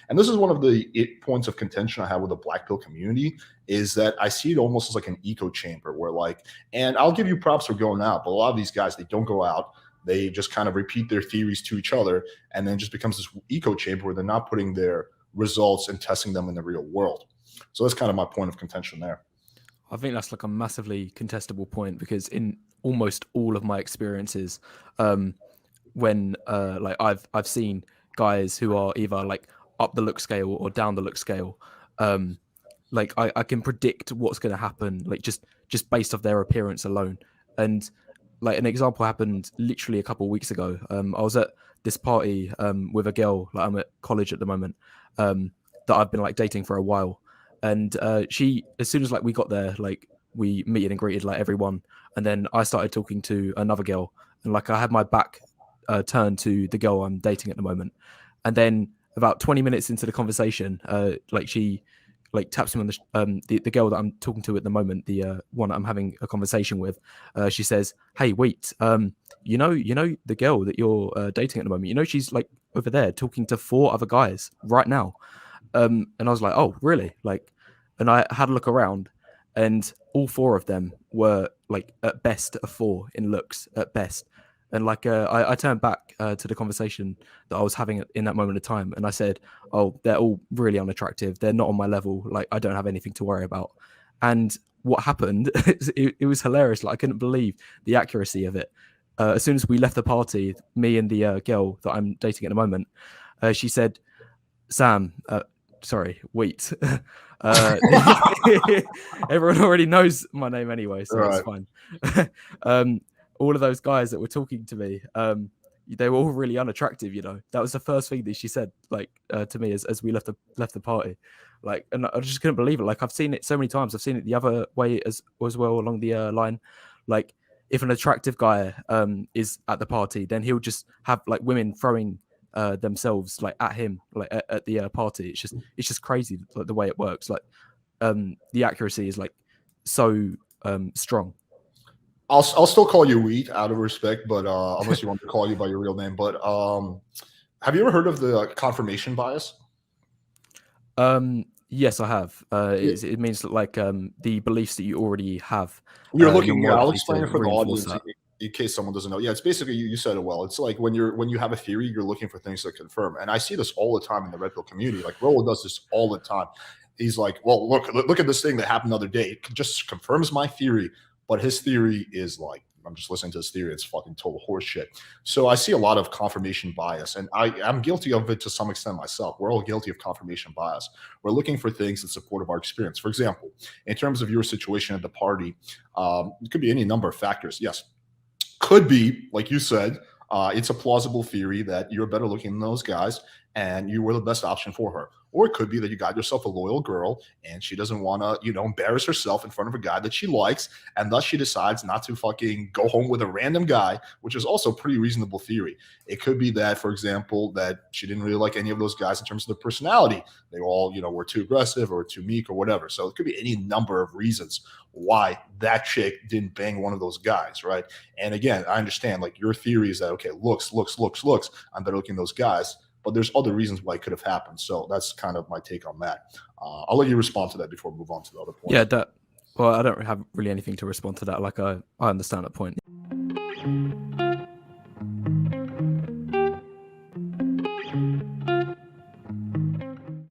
And this is one of the points of contention I have with the black pill community, is that I see it almost as like an echo chamber where like, and I'll give you props for going out, but a lot of these guys, they don't go out. They just kind of repeat their theories to each other, and then it just becomes this echo chamber where they're not putting their results and testing them in the real world. So that's kind of my point of contention there. I think that's like a massively contestable point, because in almost all of my experiences, when like I've seen guys who are either like up the look scale or down the look scale, like I can predict what's going to happen, like just based off their appearance alone. And like an example happened literally a couple of weeks ago. I was at this party with a girl, like I'm at college at the moment, that I've been like dating for a while. And she, as soon as like we got there, like we meeted and greeted like everyone, and then I started talking to another girl, and like I had my back turned to the girl I'm dating at the moment. And then about 20 minutes into the conversation, like she like taps me on the girl that I'm talking to at the moment, the one I'm having a conversation with. She says, "Hey, wait, you know the girl that you're dating at the moment, you know she's like over there talking to 4 other guys right now." And I was like, "Oh, really?" Like, and I had a look around, and all 4 of them were like at best a 4 in looks at best. And like I turned back to the conversation that I was having in that moment of time, and I said, "Oh, they're all really unattractive. They're not on my level. Like, I don't have anything to worry about." And what happened? It was hilarious. Like, I couldn't believe the accuracy of it. As soon as we left the party, me and the girl that I'm dating at the moment, she said, "Sam, sorry, wheat." Everyone already knows my name anyway, so it's fine. All of those guys that were talking to me, they were all really unattractive. You know, that was the first thing that she said, like to me as we left the party. Like, and I just couldn't believe it. Like, I've seen it so many times. I've seen it the other way as well along the line. Like, if an attractive guy is at the party, then he'll just have like women throwing themselves like at him, like at the party. It's just crazy, like the way it works. Like, the accuracy is like so strong. I'll still call you Wheat out of respect, but unless you want to call you by your real name. But have you ever heard of the confirmation bias? Yes, I have. It means that like the beliefs that you already have. You're looking. You're more I'll likely explain to it for the reinforce audience that. in case someone doesn't know. Yeah, it's basically you said it well. It's like when you have a theory, you're looking for things to confirm. And I see this all the time in the red pill community. Like Rolo does this all the time. He's like, well, look at this thing that happened the other day. It just confirms my theory, but his theory is like, I'm just listening to his theory. It's fucking total horseshit. So I see a lot of confirmation bias, and I'm guilty of it to some extent myself. We're all guilty of confirmation bias. We're looking for things in support of our experience. For example, in terms of your situation at the party, it could be any number of factors. Yes, could be, like you said, it's a plausible theory that you're better looking than those guys and you were the best option for her. Or it could be that you got yourself a loyal girl and she doesn't want to, embarrass herself in front of a guy that she likes. And thus she decides not to fucking go home with a random guy, which is also a pretty reasonable theory. It could be that, for example, that she didn't really like any of those guys in terms of their personality. They all, were too aggressive or too meek or whatever. So it could be any number of reasons why that chick didn't bang one of those guys, right? And again, I understand, like, your theory is that, okay, looks, I'm better looking than those guys. But there's other reasons why it could have happened. So that's kind of my take on that. I'll let you respond to that before we move on to the other point. Yeah, well, I don't have really anything to respond to that. Like, I understand that point.